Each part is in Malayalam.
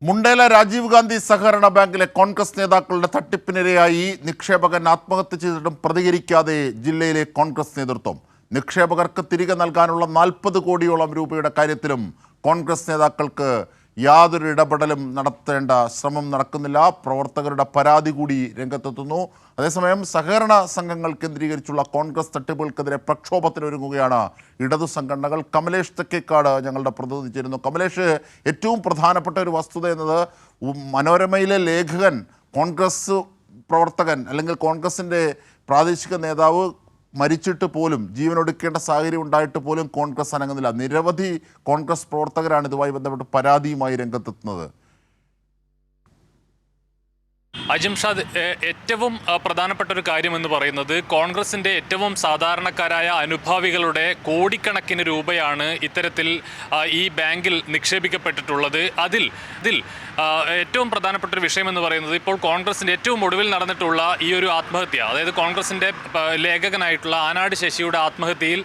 മുണ്ടേല രാജീവ് ഗാന്ധി സഹകരണ ബാങ്കിലെ കോൺഗ്രസ് നേതാക്കളുടെ തട്ടിപ്പിനിരയായി നിക്ഷേപകൻ ആത്മഹത്യ ചെയ്തിട്ടും പ്രതികരിക്കാതെ ജില്ലയിലെ കോൺഗ്രസ് നേതൃത്വം. നിക്ഷേപകർക്ക് തിരികെ നൽകാനുള്ള 40 കോടിയോളം രൂപയുടെ കാര്യത്തിലും കോൺഗ്രസ് നേതാക്കൾക്ക് യാതൊരു ഇടപെടലും നടത്തേണ്ട ശ്രമം നടക്കുന്നില്ല. പ്രവർത്തകരുടെ പരാതി കൂടി രംഗത്തെത്തുന്നു. അതേസമയം സഹകരണ സംഘങ്ങൾ കേന്ദ്രീകരിച്ചുള്ള കോൺഗ്രസ് തട്ടിപ്പുകൾക്കെതിരെ പ്രക്ഷോഭത്തിനൊരുങ്ങുകയാണ് ഇടതു സംഘടനകൾ. കമലേഷ് തെക്കേക്കാട് ഞങ്ങളുടെ പ്രതിനിധി ചേരുന്നു. കമലേഷ്, ഏറ്റവും പ്രധാനപ്പെട്ട ഒരു വസ്തുത എന്നത് മനോരമയിലെ ലേഖകൻ കോൺഗ്രസ് പ്രവർത്തകൻ അല്ലെങ്കിൽ കോൺഗ്രസിൻ്റെ പ്രാദേശിക നേതാവ് മരിച്ചിട്ട് പോലും, ജീവനൊടുക്കേണ്ട സാഹചര്യം ഉണ്ടായിട്ട് പോലും കോൺഗ്രസ് അനങ്ങുന്നില്ല. നിരവധി കോൺഗ്രസ് പ്രവർത്തകരാണ് ഇതുമായി ബന്ധപ്പെട്ട് പരാതിയുമായി രംഗത്തെത്തുന്നത്. അജിംഷാദ്, ഏറ്റവും പ്രധാനപ്പെട്ട ഒരു കാര്യമെന്ന് പറയുന്നത് കോൺഗ്രസിൻ്റെ ഏറ്റവും സാധാരണക്കാരായ അനുഭാവികളുടെ കോടിക്കണക്കിന് രൂപയാണ് ഇത്തരത്തിൽ ഈ ബാങ്കിൽ നിക്ഷേപിക്കപ്പെട്ടിട്ടുള്ളത്. അതിൽ ഏറ്റവും പ്രധാനപ്പെട്ട ഒരു വിഷയമെന്ന് പറയുന്നത് ഇപ്പോൾ കോൺഗ്രസിൻ്റെ ഏറ്റവും ഒടുവിൽ നടന്നിട്ടുള്ള ഈ ഒരു ആത്മഹത്യ, അതായത് കോൺഗ്രസിൻ്റെ ലേഖകനായിട്ടുള്ള ആനാട് ശശിയുടെ ആത്മഹത്യയിൽ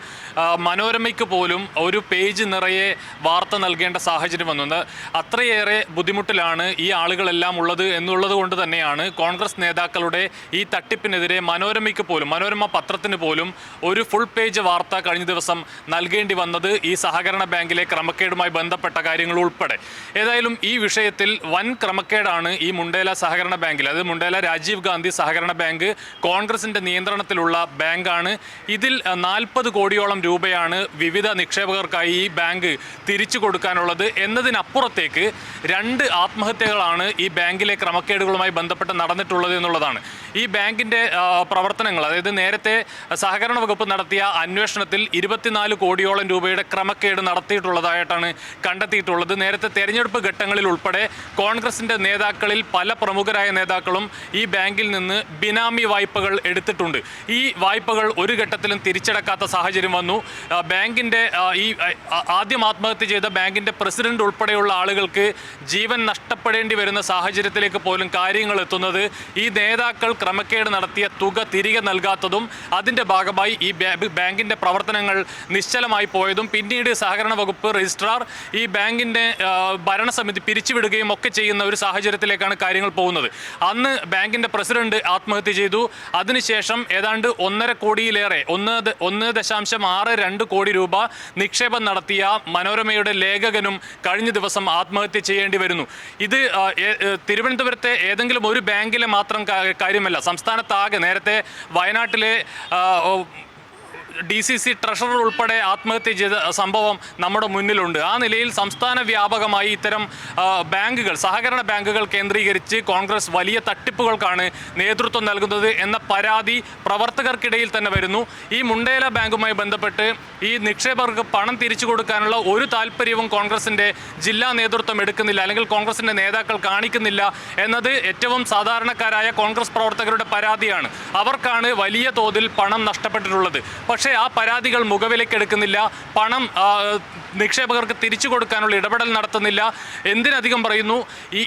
മനോരമയ്ക്ക് പോലും ഒരു പേജ് നിറയെ വാർത്ത നൽകേണ്ട സാഹചര്യം വന്നത്. അത്രയേറെ ബുദ്ധിമുട്ടിലാണ് ഈ ആളുകളെല്ലാം ഉള്ളത് എന്നുള്ളത് കൊണ്ട് തന്നെയാണ് കോൺഗ്രസ് നേതാക്കളുടെ ഈ തട്ടിപ്പിനെതിരെ മനോരമയ്ക്ക് പോലും, മനോരമ പത്രത്തിന് പോലും ഒരു ഫുൾ പേജ് വാർത്ത കഴിഞ്ഞ ദിവസം നൽകേണ്ടി വന്നത്, ഈ സഹകരണ ബാങ്കിലെ ക്രമക്കേടുമായി ബന്ധപ്പെട്ട കാര്യങ്ങൾ ഉൾപ്പെടെ. ഏതായാലും ഈ വിഷയത്തിൽ വൻ ക്രമക്കേടാണ് ഈ മുണ്ടേല സഹകരണ ബാങ്കിൽ, അതായത് മുണ്ടേല രാജീവ് ഗാന്ധി സഹകരണ ബാങ്ക് കോൺഗ്രസിൻ്റെ നിയന്ത്രണത്തിലുള്ള ബാങ്കാണ്. ഇതിൽ 40 കോടിയോളം രൂപയാണ് വിവിധ നിക്ഷേപകർക്കായി ഈ ബാങ്ക് തിരിച്ചു കൊടുക്കാനുള്ളത് എന്നതിനപ്പുറത്തേക്ക് 2 ആത്മഹത്യകളാണ് ഈ ബാങ്കിലെ ക്രമക്കേടുകളുമായി ബന്ധപ്പെട്ട് നടന്നിട്ടുള്ളത് എന്നുള്ളതാണ്. ഈ ബാങ്കിൻ്റെ പ്രവർത്തനങ്ങൾ, അതായത് നേരത്തെ സഹകരണ വകുപ്പ് നടത്തിയ അന്വേഷണത്തിൽ 24 കോടിയോളം രൂപയുടെ ക്രമക്കേട് നടത്തിയിട്ടുള്ളതായിട്ടാണ് കണ്ടെത്തിയിട്ടുള്ളത്. നേരത്തെ തെരഞ്ഞെടുപ്പ് ഘട്ടങ്ങളിൽ ഉൾപ്പെടെ കോൺഗ്രസിൻ്റെ നേതാക്കളിൽ പല പ്രമുഖരായ നേതാക്കളും ഈ ബാങ്കിൽ നിന്ന് ബിനാമി വായ്പകൾ എടുത്തിട്ടുണ്ട്. ഈ വായ്പകൾ ഒരു ഘട്ടത്തിലും തിരിച്ചടക്കാത്ത സാഹചര്യം വന്നു. ബാങ്കിൻ്റെ ഈ ആദ്യം ആത്മഹത്യ ചെയ്ത ബാങ്കിൻ്റെ പ്രസിഡന്റ് ഉൾപ്പെടെയുള്ള ആളുകൾക്ക് ജീവൻ നഷ്ടപ്പെടേണ്ടി വരുന്ന സാഹചര്യത്തിലേക്ക് പോലും കാര്യങ്ങൾ എത്തുന്നത് ഈ നേതാക്കൾ ക്രമക്കേട് നടത്തിയ തുക തിരികെ നൽകാത്തതും അതിൻ്റെ ഭാഗമായി ഈ ബാങ്കിൻ്റെ പ്രവർത്തനങ്ങൾ നിശ്ചലമായി പോയതും, പിന്നീട് സഹകരണ വകുപ്പ് രജിസ്ട്രാർ ഈ ബാങ്കിൻ്റെ ഭരണസമിതി പിരിച്ചുവിടുകയും ഒക്കെ ചെയ്യുന്ന ഒരു സാഹചര്യത്തിലേക്കാണ് കാര്യങ്ങൾ പോകുന്നത്. അന്ന് ബാങ്കിൻ്റെ പ്രസിഡന്റ് ആത്മഹത്യ ചെയ്തു. അതിനുശേഷം ഏതാണ്ട് 1.5 കോടിയിലേറെ 1.62 കോടി രൂപ നിക്ഷേപം നടത്തിയ മനോരമയുടെ ലേഖകനും കഴിഞ്ഞ ദിവസം ആത്മഹത്യ ചെയ്യേണ്ടി വരുന്നു. ഇത് തിരുവനന്തപുരത്തെ ഏതെങ്കിലും ഒരു ബാങ്കിലെ മാത്രം കാര്യമല്ല, സംസ്ഥാനത്താകെ. നേരത്തെ വയനാട്ടിലെ DCC ട്രഷറർ ഉൾപ്പെടെ ആത്മഹത്യ ചെയ്ത സംഭവം നമ്മുടെ മുന്നിലുണ്ട്. ആ നിലയിൽ സംസ്ഥാന വ്യാപകമായി ഇത്തരം ബാങ്കുകൾ, സഹകരണ ബാങ്കുകൾ കേന്ദ്രീകരിച്ച് കോൺഗ്രസ് വലിയ തട്ടിപ്പുകൾക്കാണ് നേതൃത്വം നൽകുന്നത് എന്ന പരാതി പ്രവർത്തകർക്കിടയിൽ തന്നെ വരുന്നു. ഈ മുണ്ടേല ബാങ്കുമായി ബന്ധപ്പെട്ട് ഈ നിക്ഷേപകർക്ക് പണം തിരിച്ചു കൊടുക്കാനുള്ള ഒരു താല്പര്യവും കോൺഗ്രസിൻ്റെ ജില്ലാ നേതൃത്വം എടുക്കുന്നില്ല, അല്ലെങ്കിൽ കോൺഗ്രസിൻ്റെ നേതാക്കൾ കാണിക്കുന്നില്ല എന്നത് ഏറ്റവും സാധാരണക്കാരായ കോൺഗ്രസ് പ്രവർത്തകരുടെ പരാതിയാണ്. അവർക്കാണ് വലിയ തോതിൽ പണം നഷ്ടപ്പെട്ടിട്ടുള്ളത്. പക്ഷേ ആ പരാതികൾ മുഖവിലക്കെടുക്കുന്നില്ല, പണം നിക്ഷേപകർക്ക് തിരിച്ചു കൊടുക്കാനുള്ള ഇടപെടൽ നടത്തുന്നില്ല. എന്തിനധികം പറയുന്നു,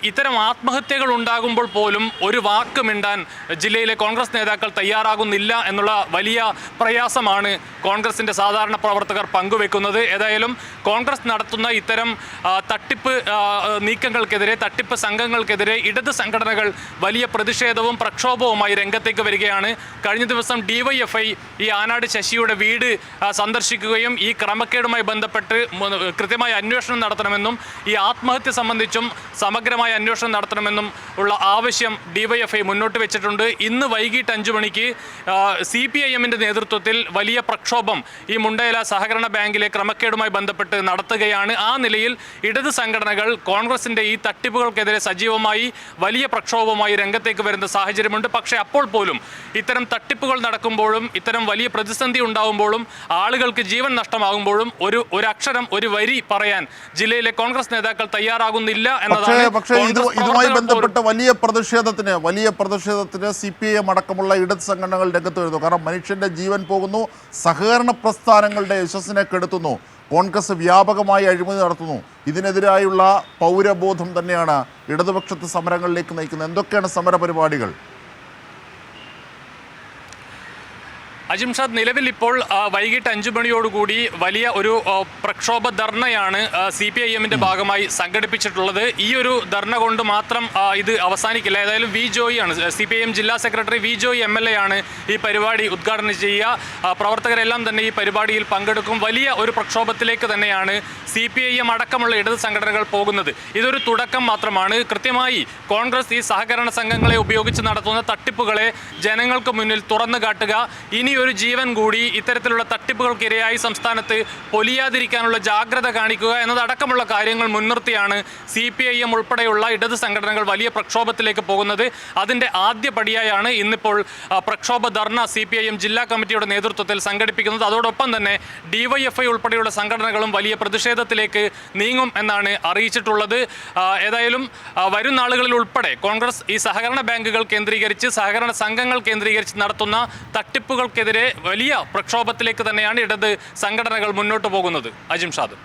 ഇത്തരം ആത്മഹത്യകൾ ഉണ്ടാകുമ്പോൾ പോലും ഒരു വാക്ക് മിണ്ടാൻ ജില്ലയിലെ കോൺഗ്രസ് നേതാക്കൾ തയ്യാറാകുന്നില്ല എന്നുള്ള വലിയ പ്രയാസമാണ് കോൺഗ്രസിൻ്റെ സാധാരണ പ്രവർത്തകർ പങ്കുവെക്കുന്നത്. ഏതായാലും കോൺഗ്രസ് നടത്തുന്ന ഇത്തരം തട്ടിപ്പ് നീക്കങ്ങൾക്കെതിരെ, തട്ടിപ്പ് സംഘങ്ങൾക്കെതിരെ ഇടത് സംഘടനകൾ വലിയ പ്രതിഷേധവും പ്രക്ഷോഭവുമായി രംഗത്തേക്ക് വരികയാണ്. കഴിഞ്ഞ ദിവസം DYFI ഈ ആനാട് ശശിയുടെ വീട് സന്ദർശിക്കുകയും ഈ ക്രമക്കേടുമായി ബന്ധപ്പെട്ട് കൃത്യമായ അന്വേഷണം നടത്തണമെന്നും ഈ ആത്മഹത്യ സംബന്ധിച്ചും സമഗ്രമായ അന്വേഷണം നടത്തണമെന്നും ഉള്ള ആവശ്യം DYFI മുന്നോട്ട് വെച്ചിട്ടുണ്ട്. ഇന്ന് വൈകിട്ട് 5 മണിക്ക് CPIMൻ്റെ നേതൃത്വത്തിൽ വലിയ പ്രക്ഷോഭം ഈ മുണ്ടേല സഹകരണ ബാങ്കിലെ ക്രമക്കേടുമായി ബന്ധപ്പെട്ട് നടത്തുകയാണ്. ആ നിലയിൽ ഇടത് സംഘടനകൾ കോൺഗ്രസിൻ്റെ ഈ തട്ടിപ്പുകൾക്കെതിരെ സജീവമായി വലിയ പ്രക്ഷോഭവുമായി രംഗത്തേക്ക് വരുന്ന സാഹചര്യമുണ്ട്. പക്ഷേ അപ്പോൾ പോലും ഇത്തരം തട്ടിപ്പുകൾ നടക്കുമ്പോഴും, ഇത്തരം വലിയ പ്രതിസന്ധി ഉണ്ടാകുമ്പോഴും, ആളുകൾക്ക് ജീവൻ നഷ്ടമാകുമ്പോഴും ഒരു അക്ഷരം, ഒരു വരി പറയാൻ ജില്ലയിലെ കോൺഗ്രസ് നേതാക്കൾ തയ്യാറാകുന്നില്ല എന്നതാണ്. പക്ഷേ ഇതുമായി ബന്ധപ്പെട്ട വലിയ പ്രതിഷേധത്തിന് CPIM അടക്കമുള്ള ഇടത് സംഘടനകൾ രംഗത്ത് വരുന്നു. കാരണം മനുഷ്യന്റെ ജീവൻ പോകുന്നു, സഹകരണ പ്രസ്ഥാനങ്ങളുടെ യശസ്സിനെ കെടുത്തുന്നു, കോൺഗ്രസ് വ്യാപകമായി അഴിമതി നടത്തുന്നു. ഇതിനെതിരായുള്ള പൗരബോധം തന്നെയാണ് ഇടതുപക്ഷത്തെ സമരങ്ങളിലേക്ക് നയിക്കുന്നത്. എന്തൊക്കെയാണ് സമര പരിപാടികൾ? അജിംഷാദ്, നിലവിൽ ഇപ്പോൾ വൈകിട്ട് 5 മണിയോടുകൂടി വലിയ ഒരു പ്രക്ഷോഭ ധർണയാണ് CPIM-ന്റെ ഭാഗമായി സംഘടിപ്പിച്ചിട്ടുള്ളത്. ഈ ഒരു ധർണ കൊണ്ട് മാത്രം ഇത് അവസാനിക്കില്ല. ഏതായാലും വി ജോയി ആണ്, CPIM ജില്ലാ സെക്രട്ടറി വി ജോയി MLA ആണ് ഈ പരിപാടി ഉദ്ഘാടനം ചെയ്യുക. പ്രവർത്തകരെല്ലാം തന്നെ ഈ പരിപാടിയിൽ പങ്കെടുക്കും. വലിയ ഒരു പ്രക്ഷോഭത്തിലേക്ക് തന്നെയാണ് CPIM അടക്കമുള്ള ഇടത് സംഘടനകൾ പോകുന്നത്. ഇതൊരു തുടക്കം മാത്രമാണ്. കൃത്യമായി കോൺഗ്രസ് ഈ സഹകരണ സംഘങ്ങളെ ഉപയോഗിച്ച് നടത്തുന്ന തട്ടിപ്പുകളെ ജനങ്ങൾക്ക് മുന്നിൽ തുറന്നു കാട്ടുക, ഇനി ഒരു ജീവൻ കൂടി ഇത്തരത്തിലുള്ള തട്ടിപ്പുകൾക്കിരയായി സംസ്ഥാനത്ത് പൊലിയാതിരിക്കാനുള്ള ജാഗ്രത കാണിക്കുക എന്നതടക്കമുള്ള കാര്യങ്ങൾ മുൻനിർത്തിയാണ് CPIM ഉൾപ്പെടെയുള്ള ഇടത് സംഘടനകൾ വലിയ പ്രക്ഷോഭത്തിലേക്ക് പോകുന്നത്. അതിൻ്റെ ആദ്യ പടിയായാണ് ഇന്നിപ്പോൾ പ്രക്ഷോഭ ധർണ CPIM ജില്ലാ കമ്മിറ്റിയുടെ നേതൃത്വത്തിൽ സംഘടിപ്പിക്കുന്നത്. അതോടൊപ്പം തന്നെ DYFI ഉൾപ്പെടെയുള്ള സംഘടനകളും വലിയ പ്രതിഷേധത്തിലേക്ക് നീങ്ങും എന്നാണ് അറിയിച്ചിട്ടുള്ളത്. ഏതായാലും വരും നാളുകളിൽ ഉൾപ്പെടെ കോൺഗ്രസ് ഈ സഹകരണ ബാങ്കുകൾ കേന്ദ്രീകരിച്ച്, സഹകരണ സംഘങ്ങൾ കേന്ദ്രീകരിച്ച് നടത്തുന്ന തട്ടിപ്പുകൾക്കെതിരെ വലിയ പ്രക്ഷോഭത്തിലേക്ക് തന്നെയാണ് ഇടത് സംഘടനകൾ മുന്നോട്ട് പോകുന്നത്. അജിംഷാദ്.